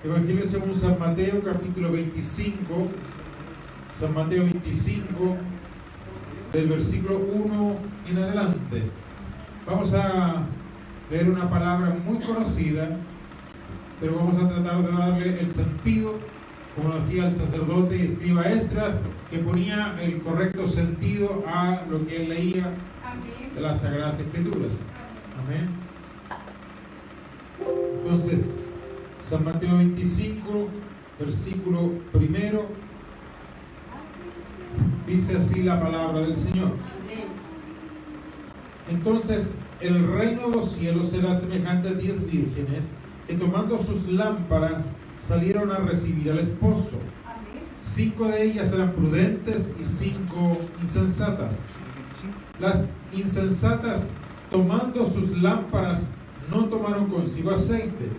Evangelio según San Mateo, capítulo 25, San Mateo 25, del versículo 1 en adelante. Vamos a leer una palabra muy conocida, pero vamos a tratar de darle el sentido, como lo hacía el sacerdote y escriba Esdras, que ponía el correcto sentido a lo que él leía de las Sagradas Escrituras. Amén. Entonces, San Mateo 25, versículo 1, dice así la palabra del Señor. Entonces, el reino de los cielos será semejante a 10 vírgenes que tomando sus lámparas salieron a recibir al esposo. 5 de ellas eran prudentes y 5 insensatas. Las insensatas, tomando sus lámparas, no tomaron consigo aceite,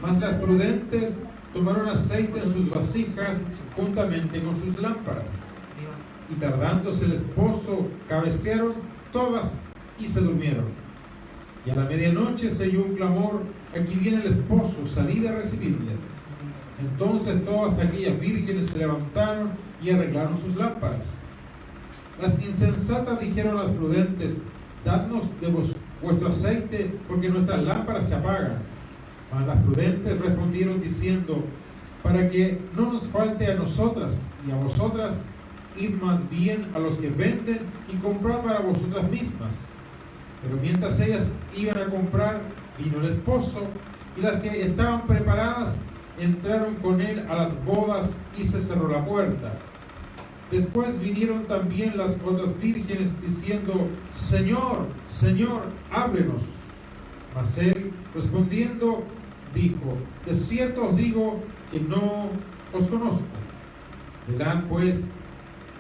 mas las prudentes tomaron aceite en sus vasijas juntamente con sus lámparas. Y tardándose el esposo, cabecearon todas y se durmieron. Y a la medianoche se oyó un clamor: aquí viene el esposo, salid a recibirle. Entonces todas aquellas vírgenes se levantaron y arreglaron sus lámparas. Las insensatas dijeron a las prudentes: dadnos de vuestro aceite, porque nuestras lámparas se apagan. Mas las prudentes respondieron diciendo: para que no nos falte a nosotras y a vosotras, id más bien a los que venden y comprad para vosotras mismas. Pero mientras ellas iban a comprar, vino el esposo, y las que estaban preparadas entraron con él a las bodas y se cerró la puerta. Después vinieron también las otras vírgenes diciendo: Señor, Señor, ábrenos. Mas él, respondiendo, dijo: de cierto os digo que no os conozco. Verán pues,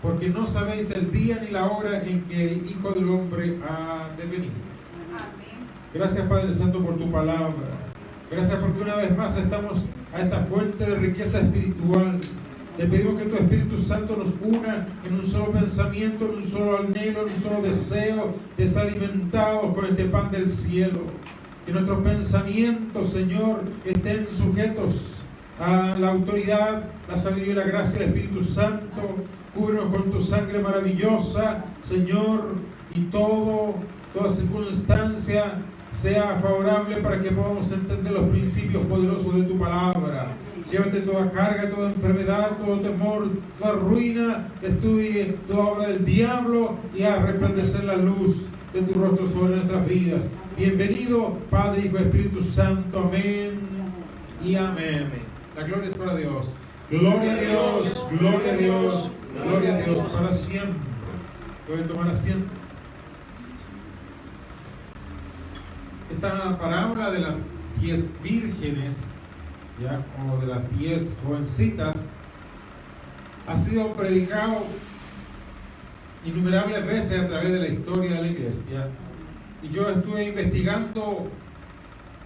porque no sabéis el día ni la hora en que el Hijo del Hombre ha de venir. Gracias, Padre Santo, por tu palabra. Gracias porque una vez más estamos a esta fuente de riqueza espiritual. Te pedimos que tu Espíritu Santo nos una en un solo pensamiento, en un solo anhelo, en un solo deseo de ser alimentados con este pan del cielo. Que nuestros pensamientos, Señor, estén sujetos a la autoridad, la sabiduría y la gracia del Espíritu Santo. Cúbrenos con tu sangre maravillosa, Señor, y toda circunstancia sea favorable para que podamos entender los principios poderosos de tu palabra. Llévate toda carga, toda enfermedad, todo temor, toda ruina, destruye toda obra del diablo y a resplandecer la luz de tu rostro sobre nuestras vidas. Bienvenido, Padre, Hijo y Espíritu Santo. Amén y amén. La gloria es para Dios. Gloria a Dios, gloria a Dios, gloria a Dios para siempre. Pueden tomar asiento. Esta parábola de las 10 vírgenes, ¿ya?, o de las 10 jovencitas, ha sido predicado innumerables veces a través de la historia de la iglesia. Y yo estuve investigando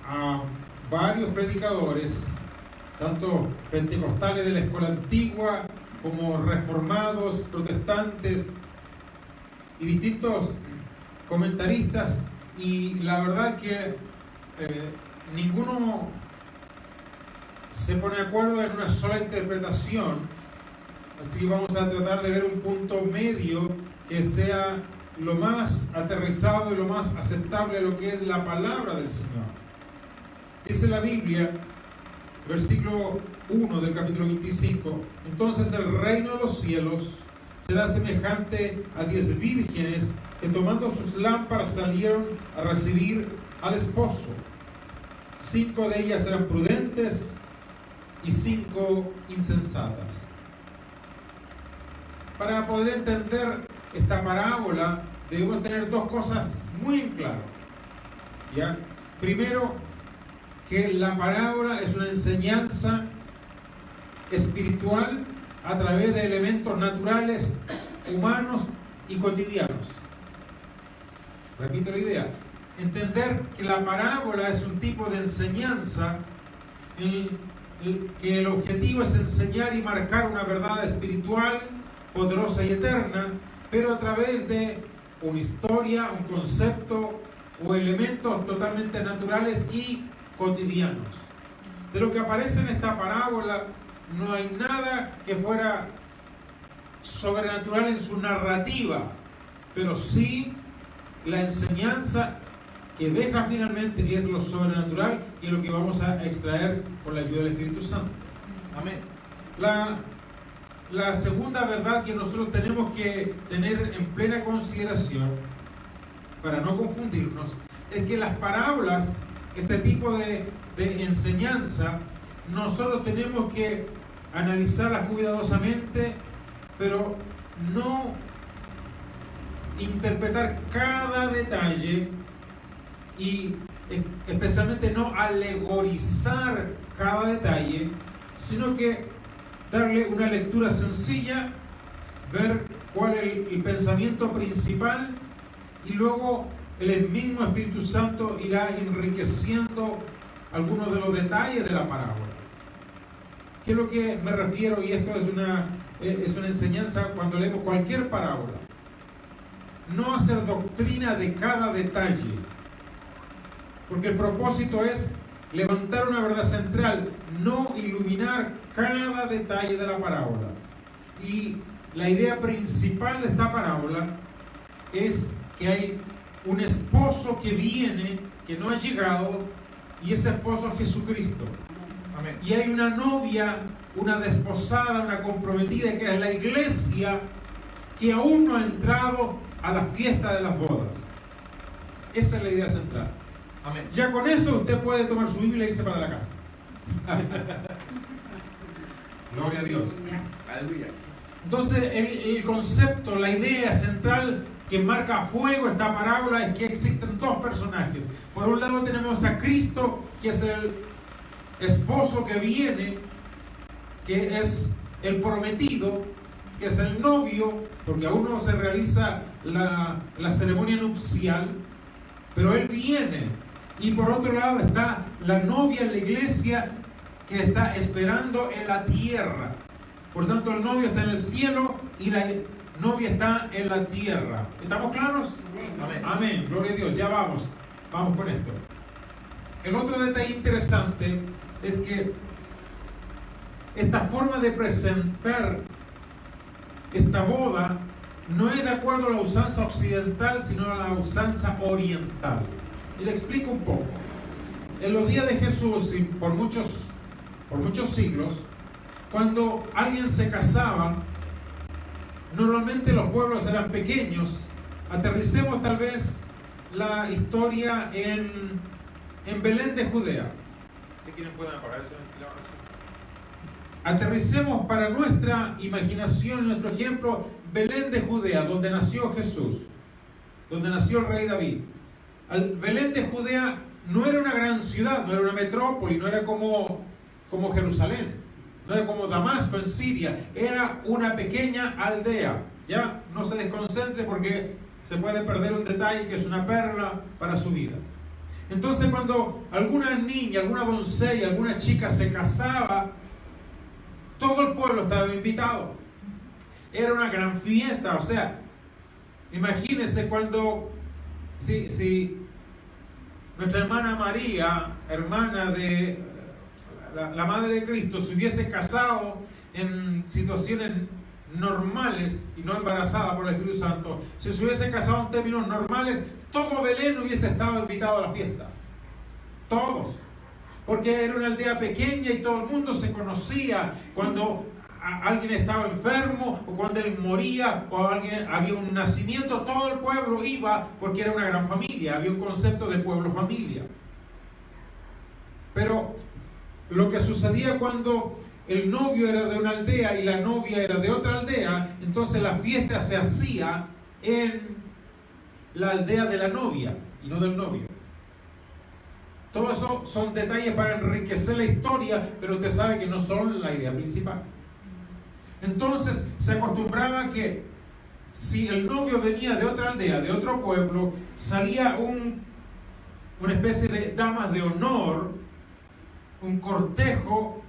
a varios predicadores, tanto pentecostales de la escuela antigua como reformados, protestantes y distintos comentaristas, y la verdad que ninguno se pone de acuerdo en una sola interpretación. Así vamos a tratar de ver un punto medio que sea lo más aterrizado y lo más aceptable a lo que es la palabra del Señor. Dice la Biblia, versículo 1 del capítulo 25: entonces el reino de los cielos será semejante a 10 vírgenes que tomando sus lámparas salieron a recibir al esposo. 5 de ellas eran prudentes y 5 insensatas. Para poder entender esta parábola debemos tener dos cosas muy en claro, ¿ya? Primero, que la parábola es una enseñanza espiritual a través de elementos naturales, humanos y cotidianos. Repito la idea: entender que la parábola es un tipo de enseñanza que el objetivo es enseñar y marcar una verdad espiritual, poderosa y eterna, pero a través de una historia, un concepto o elementos totalmente naturales y cotidianos. de lo que aparece en esta parábola no hay nada que fuera sobrenatural en su narrativa, pero sí la enseñanza que deja finalmente es lo sobrenatural y lo que vamos a extraer con la ayuda del Espíritu Santo. Amén. La segunda verdad que nosotros tenemos que tener en plena consideración para no confundirnos es que las parábolas, este tipo de enseñanza, nosotros tenemos que analizarlas cuidadosamente, pero no interpretar cada detalle y especialmente no alegorizar cada detalle, sino que darle una lectura sencilla, ver cuál es el pensamiento principal y luego el mismo Espíritu Santo irá enriqueciendo algunos de los detalles de la parábola. ¿Qué es lo que me refiero? Y esto es una enseñanza cuando leemos cualquier parábola. No hacer doctrina de cada detalle, porque el propósito es levantar una verdad central, no iluminar cada detalle de la parábola. Y la idea principal de esta parábola es que hay un esposo que viene, que no ha llegado, y ese esposo es Jesucristo. Amén. Y hay una novia, una desposada, una comprometida, que es la iglesia, que aún no ha entrado a la fiesta de las bodas. Esa es la idea central. Amén. Ya con eso usted puede tomar su Biblia y irse para la casa. Gloria a Dios. Aleluya. Entonces el concepto, la idea central que marca a fuego esta parábola es que existen dos personajes. Por un lado tenemos a Cristo, que es el esposo que viene, que es el prometido, que es el novio, porque aún no se realiza la ceremonia nupcial, pero él viene. Y por otro lado está la novia, la iglesia, que está esperando en la tierra. Por tanto, el novio está en el cielo y la novia está en la tierra. ¿Estamos claros? Amén. Amén. Gloria a Dios. Ya vamos con esto. El otro detalle interesante es que esta forma de presentar esta boda no es de acuerdo a la usanza occidental, sino a la usanza oriental. Y le explico un poco. En los días de Jesús y por muchos siglos, cuando alguien se casaba, normalmente los pueblos eran pequeños. Aterricemos tal vez la historia en Belén de Judea. Si quieren pueden apagar ese ventilador. Aterricemos para nuestra imaginación, nuestro ejemplo, Belén de Judea, donde nació Jesús, donde nació el rey David. Belén de Judea no era una gran ciudad, no era una metrópoli, no era como Jerusalén, no era como Damasco en Siria, era una pequeña aldea. Ya no se desconcentre porque se puede perder un detalle que es una perla para su vida. Entonces, cuando alguna niña, alguna doncella, alguna chica se casaba, todo el pueblo estaba invitado. Era una gran fiesta. O sea, imagínense cuando si nuestra hermana María, hermana de la Madre de Cristo, se hubiese casado en situaciones normales y no embarazada por el Espíritu Santo, si se hubiese casado en términos normales, todo Belén hubiese estado invitado a la fiesta. Todos. Porque era una aldea pequeña y todo el mundo se conocía. Cuando alguien estaba enfermo o cuando él moría o había un nacimiento, todo el pueblo iba porque era una gran familia. Había un concepto de pueblo-familia. Pero lo que sucedía cuando el novio era de una aldea y la novia era de otra aldea, entonces la fiesta se hacía en la aldea de la novia y no del novio. Todo eso son detalles para enriquecer la historia, pero usted sabe que no son la idea principal. Entonces se acostumbraba que si el novio venía de otra aldea, de otro pueblo, salía una especie de damas de honor, un cortejo,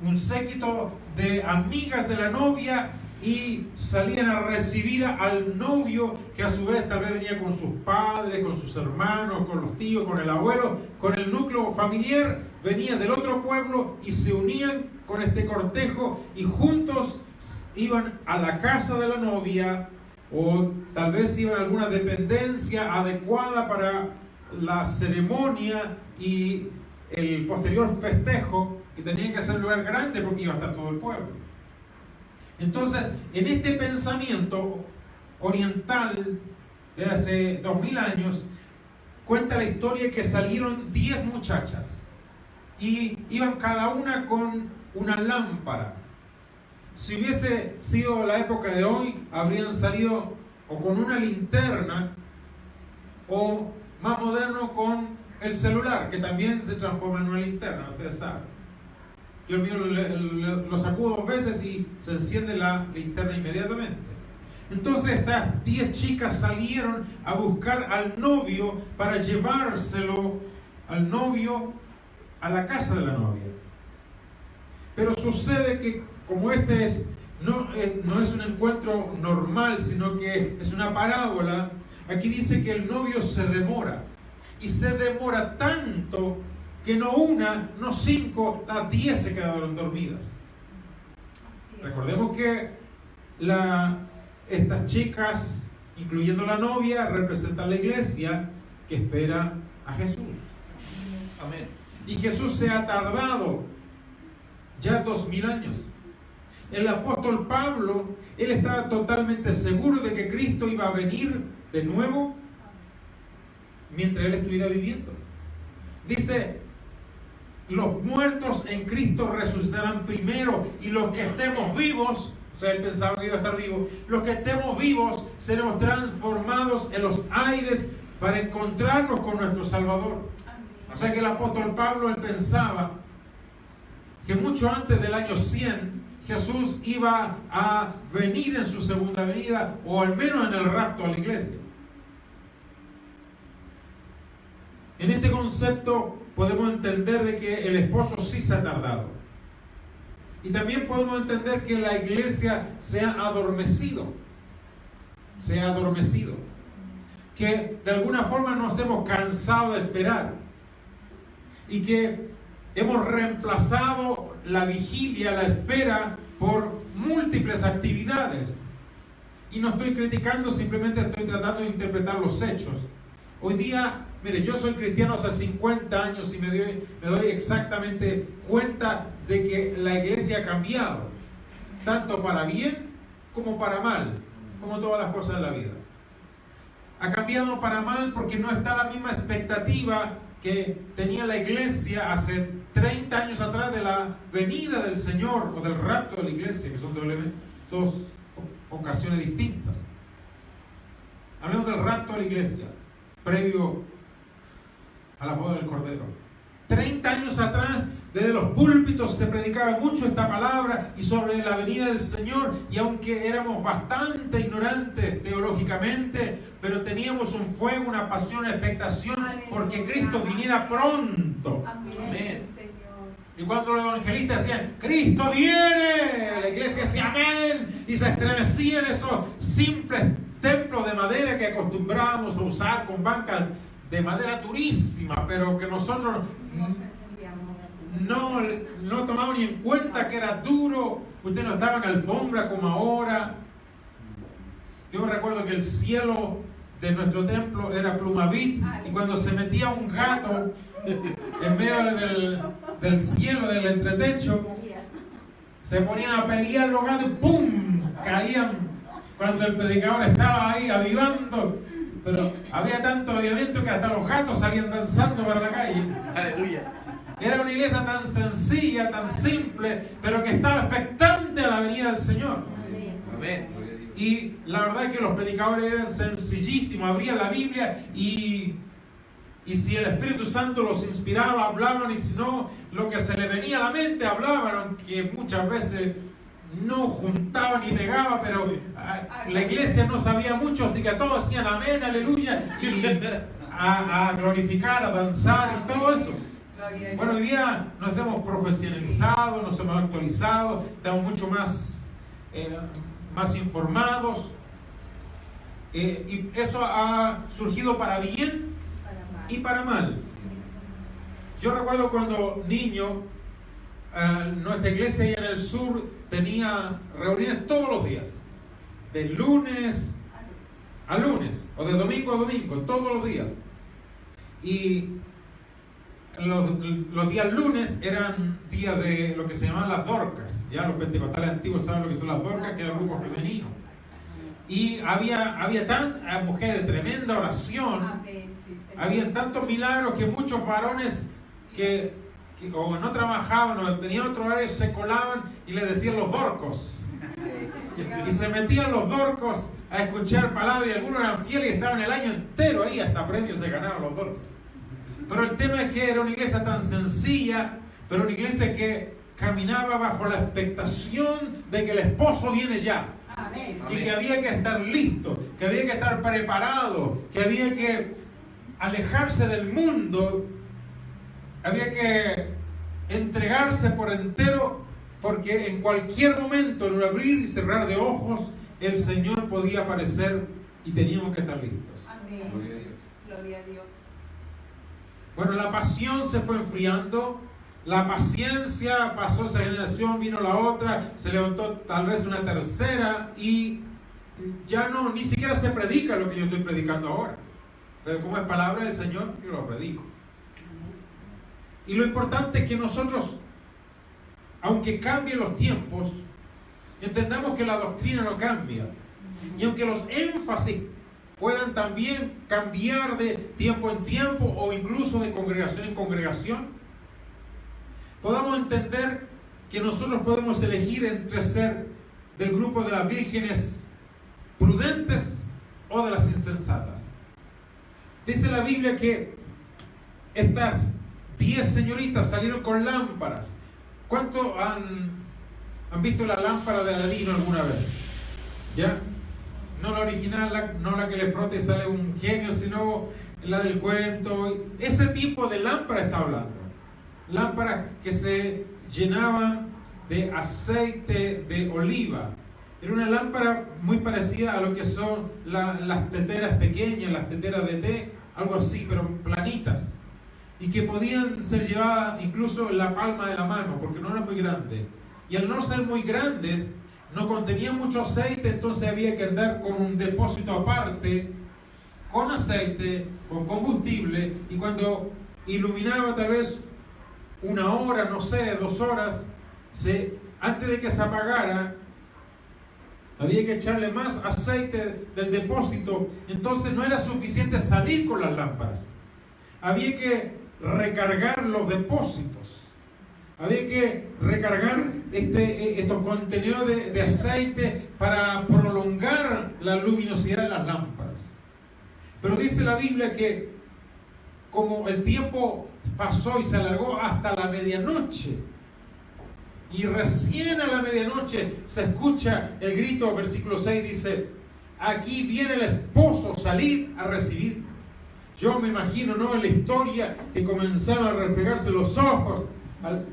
un séquito de amigas de la novia, y salían a recibir al novio que que a su vez tal vez venía con sus padres, con sus hermanos, con los tíos, con el abuelo, con el núcleo familiar, venía del otro pueblo y se unían con este cortejo y juntos iban a la casa de la novia, o tal vez iban a alguna dependencia adecuada para la ceremonia y el posterior festejo, que tenían que ser un lugar grande porque iba a estar todo el pueblo. Entonces, en este pensamiento oriental de hace 2000 años, cuenta la historia que salieron 10 muchachas y iban cada una con una lámpara. Si hubiese sido la época de hoy, habrían salido o con una linterna o más moderno con el celular, que también se transforma en una linterna, ustedes saben. Yo el mío lo sacudo 2 veces y se enciende la linterna inmediatamente. Entonces estas 10 chicas salieron a buscar al novio para llevárselo al novio a la casa de la novia. Pero sucede que como este no es un encuentro normal, sino que es una parábola, aquí dice que el novio se demora. Y se demora tanto que no una, no 5, las 10 se quedaron dormidas. Recordemos que estas chicas, incluyendo la novia, representan la iglesia que espera a Jesús. Amén. Y Jesús se ha tardado ya 2000 años. El apóstol Pablo, él estaba totalmente seguro de que Cristo iba a venir de nuevo mientras él estuviera viviendo. Dice: los muertos en Cristo resucitarán primero, y los que estemos vivos, o sea, él pensaba que iba a estar vivo, los que estemos vivos seremos transformados en los aires para encontrarnos con nuestro Salvador. O sea que el apóstol Pablo, él pensaba que mucho antes del año 100 Jesús iba a venir en su segunda venida, o al menos en el rapto a la iglesia. En este concepto podemos entender de que el esposo sí se ha tardado. Y también podemos entender que la iglesia se ha adormecido. Se ha adormecido. Que de alguna forma nos hemos cansado de esperar. Y que hemos reemplazado la vigilia, la espera, por múltiples actividades. Y no estoy criticando, simplemente estoy tratando de interpretar los hechos. Hoy día, mire, yo soy cristiano hace 50 años y me doy exactamente cuenta de que la iglesia ha cambiado, tanto para bien como para mal, como todas las cosas de la vida. Ha cambiado para mal porque no está la misma expectativa que tenía la iglesia hace 30 años atrás de la venida del Señor o del rapto de la iglesia, que son dos ocasiones distintas. Hablemos del rapto de la iglesia, previo a la boda del Cordero. 30 años atrás, desde los púlpitos se predicaba mucho esta palabra y sobre la venida del Señor, y aunque éramos bastante ignorantes teológicamente, pero teníamos un fuego, una pasión, una expectación porque Cristo viniera pronto. Amén. Y cuando los evangelistas decían Cristo viene, la iglesia decía amén, y se estremecían esos simples templos de madera que acostumbrábamos a usar con bancas de madera durísima, pero que nosotros no tomamos ni en cuenta que era duro. Usted no estaba en alfombra como ahora. Yo me recuerdo que el cielo de nuestro templo era plumavit, y cuando se metía un gato en medio del cielo, del entretecho, se ponían a pelear los gatos y ¡pum! Caían cuando el predicador estaba ahí avivando. Pero había tanto avivamiento que hasta los gatos salían danzando para la calle. Aleluya. Era una iglesia tan sencilla, tan simple, pero que estaba expectante a la venida del Señor. Amén. Y la verdad es que los predicadores eran sencillísimos, abrían la Biblia y si el Espíritu Santo los inspiraba, hablaban, y si no, lo que se les venía a la mente, hablaban, aunque muchas veces no juntaban ni pegaban, pero la iglesia no sabía mucho, así que todos decían amén, aleluya, y a glorificar, a danzar y todo eso. Bueno, hoy día nos hemos profesionalizado, nos hemos actualizado, estamos mucho más informados, Y eso ha surgido para bien y para mal. Yo recuerdo cuando niño, nuestra iglesia allá en el sur tenía reuniones todos los días, de lunes a lunes, o de domingo a domingo, todos los días. Y los días lunes eran días de lo que se llamaban las dorcas. Ya los pentecostales antiguos saben lo que son las dorcas, que era el grupo femenino. Y había mujeres de tremenda oración. Había tantos milagros que muchos varones que o no trabajaban o tenían otro horario se colaban y le decían los dorcos. Y se metían los dorcos a escuchar palabras, y algunos eran fieles y estaban el año entero ahí, hasta premios se ganaban los dorcos. Pero el tema es que era una iglesia tan sencilla, pero una iglesia que caminaba bajo la expectación de que el esposo viene ya. Amén. Y que había que estar listo, que había que estar preparado, que había que alejarse del mundo, había que entregarse por entero, porque en cualquier momento, en un abrir y cerrar de ojos, el Señor podía aparecer y teníamos que estar listos. Amén. Gloria a Dios. Bueno, la pasión se fue enfriando, la paciencia pasó esa generación, vino la otra, se levantó tal vez una tercera y ya no, ni siquiera se predica lo que yo estoy predicando ahora. Pero como es palabra del Señor, yo lo predico. Y lo importante es que nosotros, aunque cambien los tiempos, entendamos que la doctrina no cambia. Y aunque los énfasis puedan también cambiar de tiempo en tiempo o incluso de congregación en congregación, podamos entender que nosotros podemos elegir entre ser del grupo de las vírgenes prudentes o de las insensatas. Dice la Biblia que estas 10 señoritas salieron con lámparas. ¿Cuántos han visto la lámpara de Aladino alguna vez? ¿Ya? No la original, no la que le frota y sale un genio, sino la del cuento. Ese tipo de lámpara está hablando. Lámparas que se llenaban de aceite de oliva. Era una lámpara muy parecida a lo que son las teteras pequeñas, las teteras de té, algo así, pero planitas. Y que podían ser llevadas incluso en la palma de la mano, porque no eran muy grandes. Y al no ser muy grandes, no contenían mucho aceite, entonces había que andar con un depósito aparte, con aceite, con combustible, y cuando iluminaba tal vez 1 hora, no sé, 2 horas, antes de que se apagara, había que echarle más aceite del depósito. Entonces no era suficiente salir con las lámparas. Había que recargar los depósitos. Había que recargar estos contenedores de aceite para prolongar la luminosidad de las lámparas. Pero dice la Biblia que como el tiempo pasó y se alargó hasta la medianoche, y recién a la medianoche se escucha el grito, versículo 6 dice: aquí viene el esposo, salid a recibir. Yo me imagino, ¿no?, en la historia que comenzaron a reflejarse los ojos,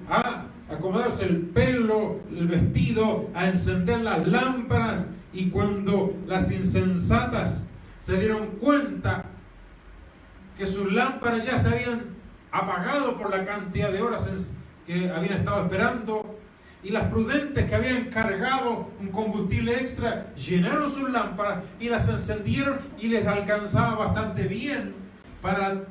a acomodarse el pelo, el vestido, a encender las lámparas, y cuando las insensatas se dieron cuenta que sus lámparas ya se habían apagado por la cantidad de horas que habían estado esperando, y las prudentes que habían cargado un combustible extra llenaron sus lámparas y las encendieron, y les alcanzaba bastante bien para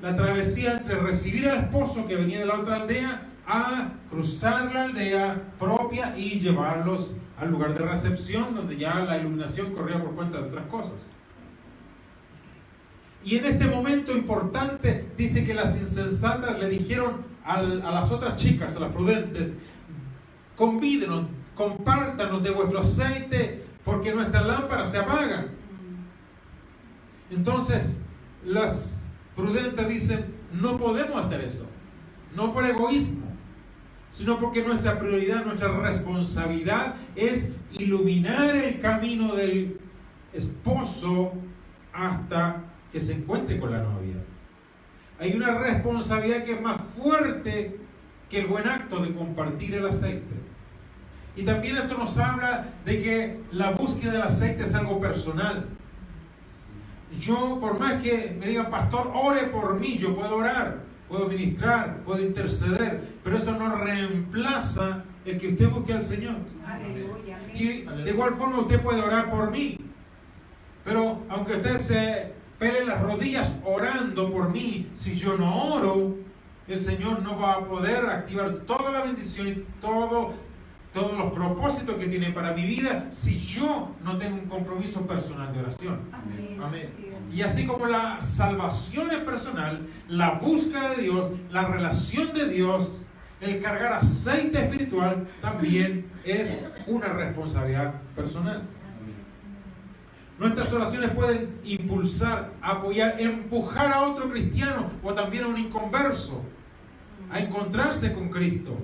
la travesía entre recibir al esposo que venía de la otra aldea a cruzar la aldea propia y llevarlos al lugar de recepción, donde ya la iluminación corría por cuenta de otras cosas. Y en este momento importante dice que las insensatas le dijeron a las otras chicas, a las prudentes: convídenos, compártanos de vuestro aceite, porque nuestras lámparas se apagan. Entonces las prudentes dicen: no podemos hacer eso, no por egoísmo, sino porque nuestra prioridad, nuestra responsabilidad es iluminar el camino del esposo hasta que se encuentre con la novia. Hay una responsabilidad que es más fuerte que el buen acto de compartir el aceite. Y también esto nos habla de que la búsqueda del aceite es algo personal. yo, por más que me digan, pastor, ore por mí, yo puedo orar, puedo ministrar, puedo interceder, pero eso no reemplaza el que usted busque al Señor. Aleluya. Y de igual forma usted puede orar por mí, pero aunque usted se pele las rodillas orando por mí, si yo no oro, el Señor no va a poder activar toda la bendición y todos los propósitos que tiene para mi vida si yo no tengo un compromiso personal de oración. Amén. Amén. Y así como la salvación es personal, la búsqueda de Dios, la relación de Dios, el cargar aceite espiritual también es una responsabilidad personal. Nuestras oraciones pueden impulsar, apoyar, empujar a otro cristiano o también a un inconverso a encontrarse con Cristo.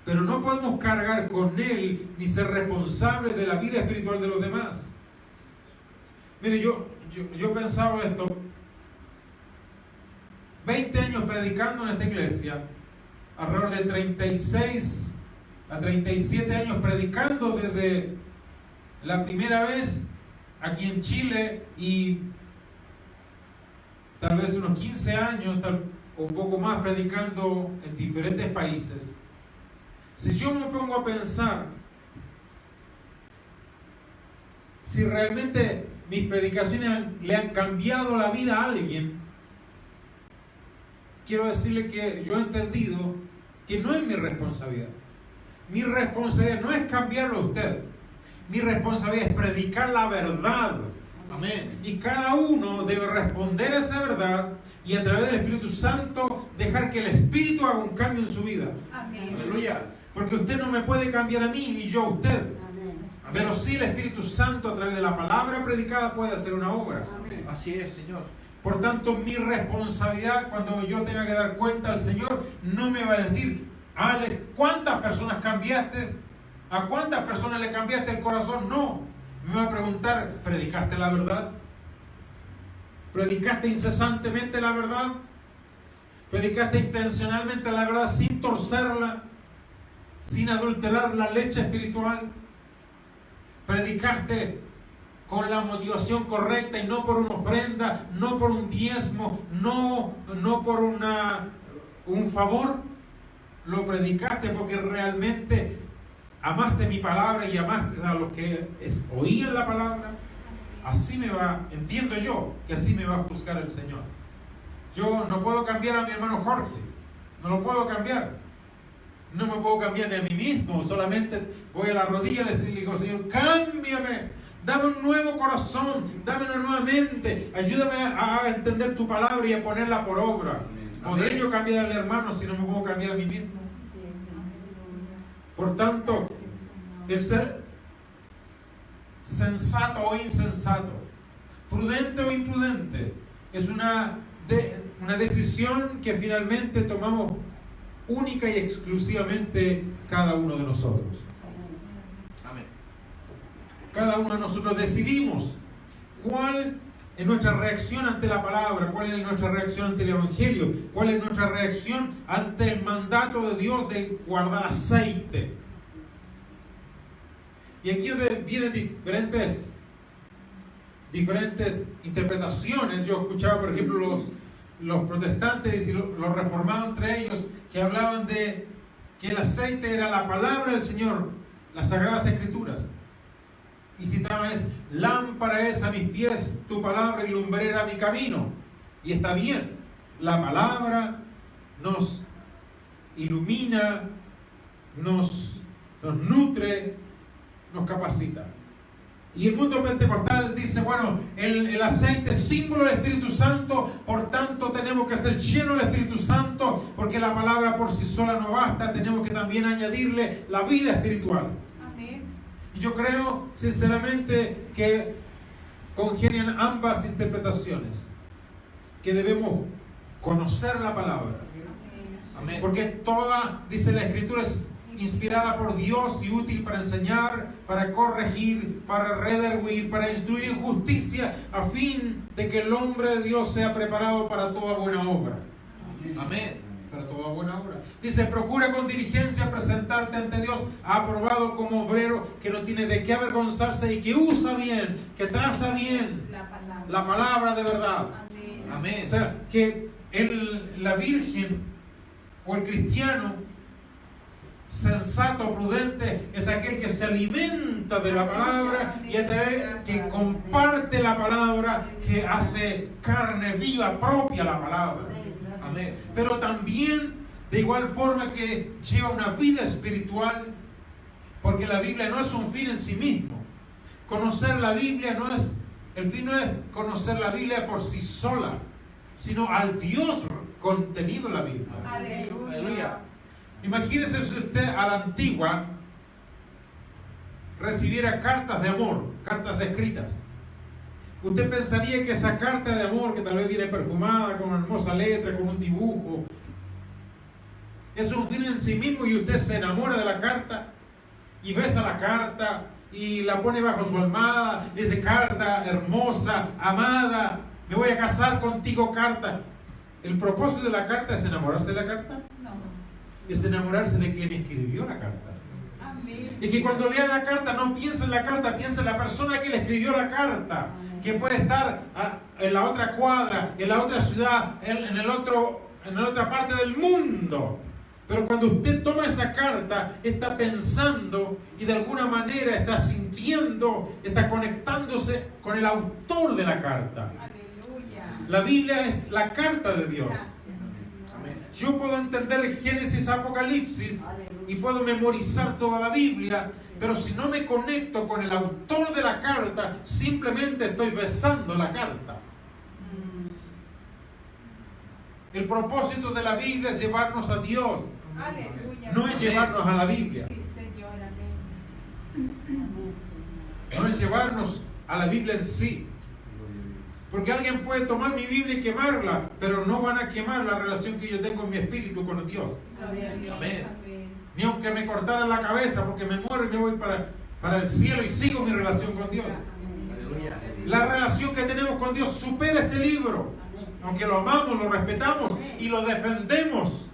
Pero no podemos cargar con Él ni ser responsables de la vida espiritual de los demás. Mire, yo pensaba esto. 20 años predicando en esta iglesia, alrededor de 36 a 37 años predicando desde la primera vez aquí en Chile y tal vez unos 15 años o un poco más predicando en diferentes países. Si yo me pongo a pensar si realmente mis predicaciones le han cambiado la vida a alguien, quiero decirle que yo he entendido que no es mi responsabilidad. Mi responsabilidad no es cambiarlo a usted. Mi responsabilidad es predicar la verdad. Amén. Y cada uno debe responder a esa verdad y a través del Espíritu Santo dejar que el Espíritu haga un cambio en su vida. Amén. Aleluya. Porque usted no me puede cambiar a mí ni yo a usted. Amén. Pero sí el Espíritu Santo a través de la palabra predicada puede hacer una obra. Amén. Así es, Señor. Por tanto, mi responsabilidad cuando yo tenga que dar cuenta al Señor no me va a decir, Alex, ¿cuántas personas cambiaste? ¿A cuántas personas le cambiaste el corazón? No. Me va a preguntar, ¿predicaste la verdad? ¿Predicaste incesantemente la verdad? ¿Predicaste intencionalmente la verdad sin torcerla? ¿Sin adulterar la leche espiritual? ¿Predicaste con la motivación correcta y no por una ofrenda, no por un diezmo, no por un favor? Lo predicaste porque realmente amaste mi palabra y amaste a los que oían la palabra. Así entiendo yo que así me va a juzgar el Señor. Yo no puedo cambiar a mi hermano Jorge, no lo puedo cambiar. No me puedo cambiar ni a mí mismo, solamente voy a la rodilla y le digo, Señor, cámbiame, dame un nuevo corazón, dame una nueva mente, ayúdame a entender tu palabra y a ponerla por obra. ¿Podré yo cambiar al hermano si no me puedo cambiar a mí mismo? Por tanto, el ser sensato o insensato, prudente o imprudente, es una decisión que finalmente tomamos única y exclusivamente cada uno de nosotros. Amén. Cada uno de nosotros decidimos cuál es nuestra reacción ante la palabra, cuál es nuestra reacción ante el Evangelio, cuál es nuestra reacción ante el mandato de Dios de guardar aceite. Y aquí vienen diferentes interpretaciones. Yo escuchaba, por ejemplo, los protestantes y los reformados entre ellos que hablaban de que el aceite era la palabra del Señor, las Sagradas Escrituras. Y citaban lámpara es a mis pies tu palabra y lumbrera a mi camino. Y está bien, la palabra nos ilumina, nos nutre, nos capacita. Y el mundo pentecostal dice, bueno, el aceite es símbolo del Espíritu Santo, por tanto tenemos que ser llenos del Espíritu Santo, porque la palabra por sí sola no basta, tenemos que también añadirle la vida espiritual. Amén. Y yo creo sinceramente que congenian ambas interpretaciones, que debemos conocer la palabra. Amén. Porque toda, dice la Escritura, es inspirada por Dios y útil para enseñar, para corregir, para redarguir, para instruir en justicia, a fin de que el hombre de Dios sea preparado para toda buena obra. Amén. para toda buena obra. Dice, procura con diligencia presentarte ante Dios aprobado como obrero que no tiene de qué avergonzarse y que usa bien, que traza bien la palabra de verdad. Amén. Amén. O sea, que la virgen o el cristiano sensato, prudente, es aquel que se alimenta de la palabra y que comparte la palabra, que hace carne viva propia la palabra. Amén. Pero también de igual forma que lleva una vida espiritual, porque la Biblia no es un fin en sí mismo. Conocer la Biblia el fin no es conocer la Biblia por sí sola, sino al Dios contenido en la Biblia. Aleluya. Imagínese si usted a la antigua recibiera cartas de amor, cartas escritas. Usted pensaría que esa carta de amor, que tal vez viene perfumada, con una hermosa letra, con un dibujo, es un fin en sí mismo, y usted se enamora de la carta y besa la carta y la pone bajo su almohada, y dice: carta hermosa, amada, me voy a casar contigo, carta. ¿El propósito de la carta es enamorarse de la carta? No. Es enamorarse de quien escribió la carta. Amén. Y que cuando lea la carta no piense en la carta, piense en la persona que le escribió la carta, que puede estar en la otra cuadra, en la otra ciudad, en la otra parte del mundo. Pero cuando usted toma esa carta, está pensando y de alguna manera está sintiendo, está conectándose con el autor de la carta. Aleluya. La Biblia es la carta de Dios. Gracias, Señor. Amén. Yo puedo entender Génesis, Apocalipsis y puedo memorizar toda la Biblia, pero si no me conecto con el autor de la carta, simplemente estoy besando la carta. El propósito de la Biblia es llevarnos a Dios, Aleluya. no es llevarnos a la Biblia, Sí, Señor. Amén. no es llevarnos a la Biblia en sí. Porque alguien puede tomar mi Biblia y quemarla, pero no van a quemar la relación que yo tengo en mi espíritu con Dios. Gloria a Dios. Amén. Amén. Ni aunque me cortaran la cabeza, porque me muero y me voy para el cielo y sigo mi relación con Dios. Aleluya. La relación que tenemos con Dios supera este libro. Aunque lo amamos, lo respetamos y lo defendemos.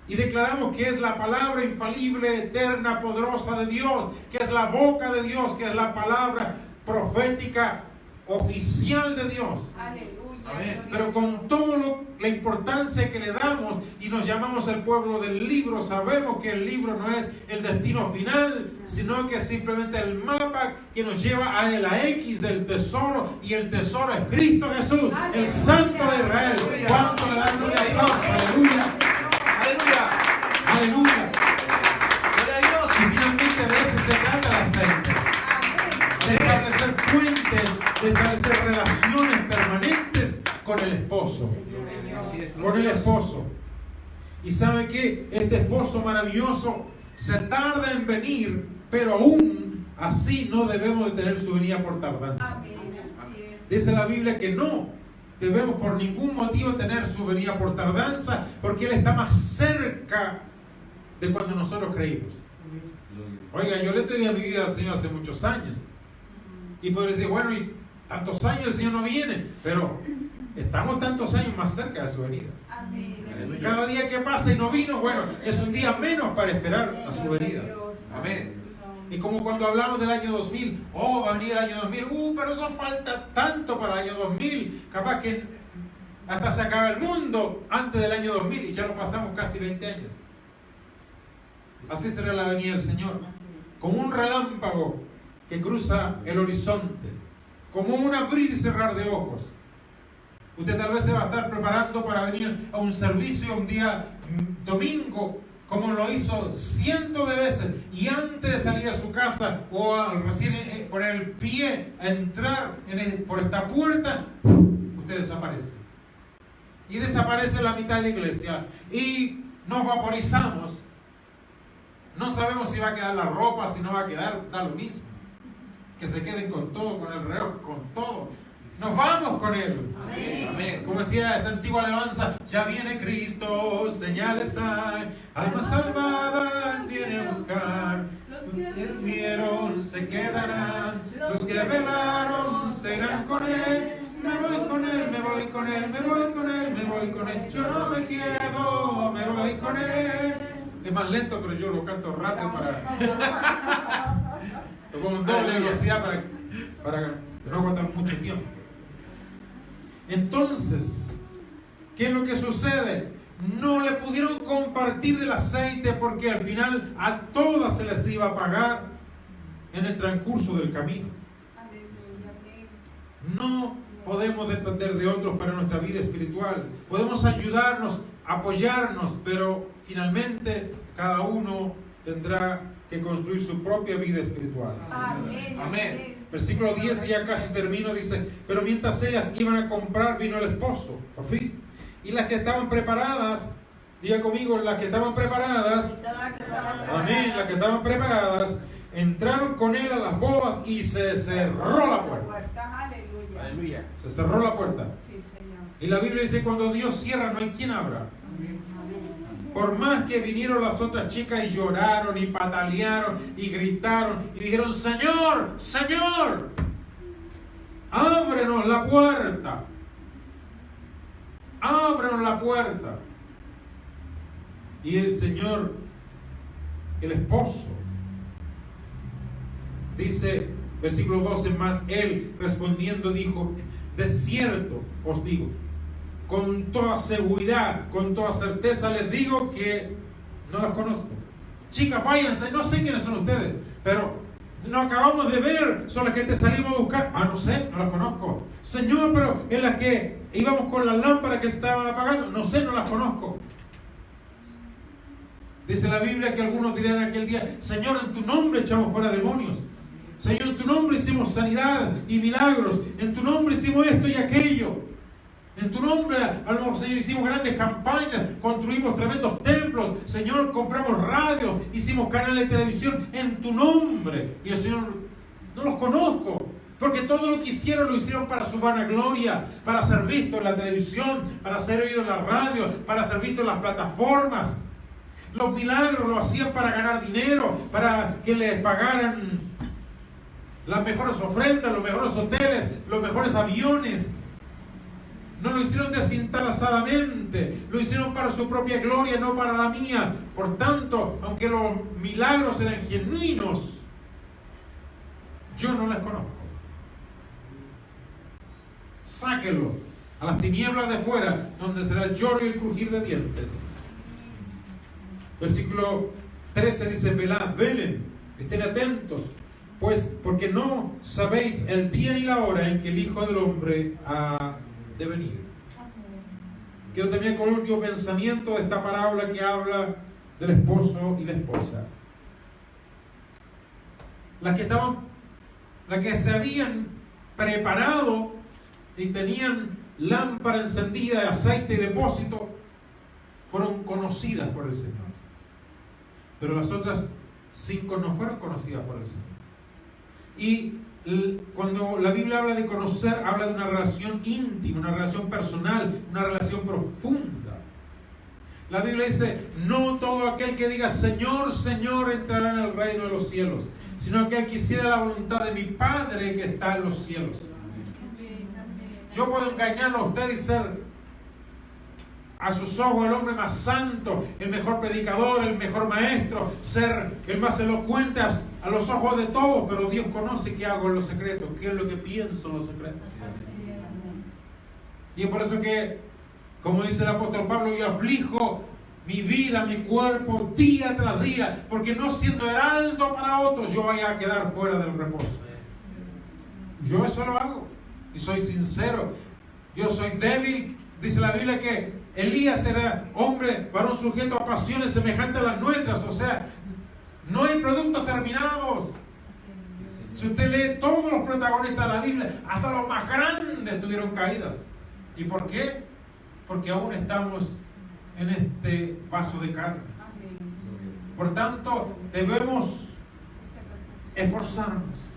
Y declaramos que es la palabra infalible, eterna, poderosa de Dios, que es la boca de Dios, que es la palabra profética oficial de Dios. Aleluya. Amén. Pero con toda la importancia que le damos y nos llamamos el pueblo del libro, sabemos que el libro no es el destino final, sino que es simplemente el mapa que nos lleva a la X del tesoro, y el tesoro es Cristo Jesús, el Santo de Israel. ¿Cuánto le dan gloria a Dios? Aleluya. Aleluya. Aleluya. Gloria a Dios. Y finalmente de eso se trata la secta. De establecer puentes, de establecer relaciones permanentes con el esposo. Así es. Con el esposo. Y sabe que este esposo maravilloso se tarda en venir, pero aún así no debemos de tener su venida por tardanza. Amén. Así es. Dice la Biblia que no debemos por ningún motivo tener su venida por tardanza, porque Él está más cerca de cuando nosotros creímos. Oiga, yo le entregué mi vida al Señor hace muchos años. Y podría decir, bueno, y tantos años el Señor no viene, pero estamos tantos años más cerca de su venida. Amén. Aleluya. Cada día que pasa y no vino, bueno, es un día menos para esperar a su venida. Amén. Y como cuando hablamos del año 2000, va a venir el año 2000, pero eso falta tanto para el año 2000, capaz que hasta se acaba el mundo antes del año 2000 y ya lo pasamos casi 20 años. Así será la venida del Señor, como un relámpago que cruza el horizonte, como un abrir y cerrar de ojos. Usted tal vez se va a estar preparando para venir a un servicio un día domingo, como lo hizo cientos de veces, y antes de salir a su casa o al recién poner el pie a entrar por esta puerta, usted desaparece. Y desaparece la mitad de la iglesia y nos vaporizamos. No sabemos si va a quedar la ropa, si no va a quedar, da lo mismo. Que se queden con todo, con el reloj, con todo. Nos vamos con Él. Amén. Amén. Como decía esa antigua alabanza, ya viene Cristo, señales hay, almas salvadas viene a buscar. Los que durmieron se quedarán, los que velaron serán con Él. Me voy con Él, me voy con Él, me voy con Él, me voy con Él. Yo no me quiero puedo, me voy con él. Es más lento, pero yo lo canto rápido lo pongo en doble velocidad para no aguantar mucho tiempo. Entonces, ¿qué es lo que sucede? No le pudieron compartir del aceite porque al final a todas se les iba a pagar en el transcurso del camino. No podemos depender de otros para nuestra vida espiritual. Podemos ayudarnos, apoyarnos, pero finalmente cada uno tendrá que construir su propia vida espiritual. Amén. Amén. Versículo 10, ya casi termino, dice: pero mientras ellas iban a comprar, vino el esposo, por fin. Y las que estaban preparadas, diga conmigo, las que estaban preparadas, amén, las que estaban preparadas, entraron con él a las bodas y se cerró la puerta. Aleluya. Se cerró la puerta. Sí, Señor. Y la Biblia dice: cuando Dios cierra, no hay quien abra. Por más que vinieron las otras chicas y lloraron y patalearon y gritaron y dijeron: Señor, Señor, ábrenos la puerta. Ábrenos la puerta. Y el Señor, el esposo, dice, versículo 12 más, él respondiendo dijo: de cierto os digo, con toda seguridad, con toda certeza les digo que no las conozco. Chicas, váyanse, no sé quiénes son ustedes, pero nos acabamos de ver, son las que te salimos a buscar. No sé, no las conozco. Señor, pero en las que íbamos con las lámparas que estaban apagando, no sé, no las conozco. Dice la Biblia que algunos dirán aquel día: Señor, en tu nombre echamos fuera demonios. Señor, en tu nombre hicimos sanidad y milagros. En tu nombre hicimos esto y aquello. En tu nombre, a lo mejor, Señor, hicimos grandes campañas, construimos tremendos templos, Señor, compramos radios, hicimos canales de televisión en tu nombre. Y el Señor: no los conozco, porque todo lo que hicieron lo hicieron para su vanagloria, para ser visto en la televisión, para ser oído en la radio, para ser visto en las plataformas. Los milagros lo hacían para ganar dinero, para que les pagaran las mejores ofrendas, los mejores hoteles, los mejores aviones. No lo hicieron desinteresadamente, lo hicieron para su propia gloria, no para la mía. Por tanto, aunque los milagros eran genuinos, yo no les conozco. Sáquenlos a las tinieblas de fuera, donde será el lloro y el crujir de dientes. Versículo 13 dice: velad, velen, estén atentos, pues porque no sabéis el día ni la hora en que el Hijo del Hombre ha de venir. Quiero terminar con el último pensamiento de esta parábola que habla del esposo y la esposa. Las que se habían preparado y tenían lámpara encendida de aceite y depósito, fueron conocidas por el Señor. Pero las otras 5 no fueron conocidas por el Señor. Y cuando la Biblia habla de conocer, habla de una relación íntima, una relación personal, una relación profunda. La Biblia dice: no todo aquel que diga Señor, Señor entrará en el reino de los cielos, sino aquel que hiciera la voluntad de mi Padre que está en los cielos. Yo puedo engañarlo a usted y ser a sus ojos el hombre más santo, el mejor predicador, el mejor maestro, ser el más elocuente a los ojos de todos, pero Dios conoce qué hago en los secretos, qué es lo que pienso en los secretos. Y es por eso que, como dice el apóstol Pablo, yo aflijo mi vida, mi cuerpo, día tras día, porque no siendo heraldo para otros, yo vaya a quedar fuera del reposo. Yo eso lo hago, y soy sincero. Yo soy débil. Dice la Biblia que Elías era hombre, varón sujeto a pasiones semejantes a las nuestras. O sea, no hay productos terminados. Si usted lee todos los protagonistas de la Biblia, hasta los más grandes tuvieron caídas. ¿Y por qué? Porque aún estamos en este vaso de carne. Por tanto, debemos esforzarnos.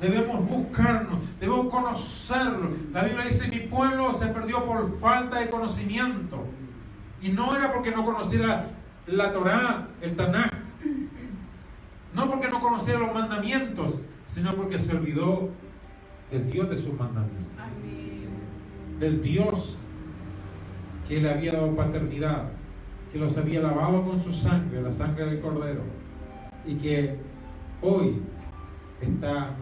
Debemos buscarnos, debemos conocerlo. La Biblia dice: mi pueblo se perdió por falta de conocimiento. Y no era porque no conociera la Torá, el Tanaj, no porque no conociera los mandamientos, sino porque se olvidó del Dios de sus mandamientos, del Dios que le había dado paternidad, que los había lavado con su sangre, la sangre del Cordero, y que hoy está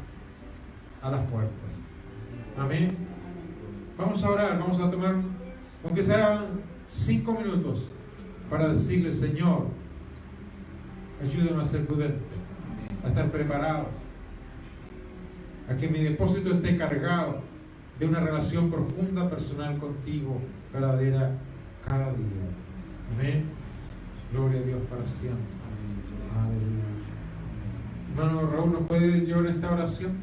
a las puertas. Amén. Vamos a orar, vamos a tomar, aunque sean 5 minutos, para decirle: Señor, ayúdanos a ser prudentes, a estar preparados, a que mi depósito esté cargado de una relación profunda, personal contigo, verdadera, cada día. Amén. Gloria a Dios para siempre. Aleluya. Hermano Raúl, ¿nos puede llevar esta oración?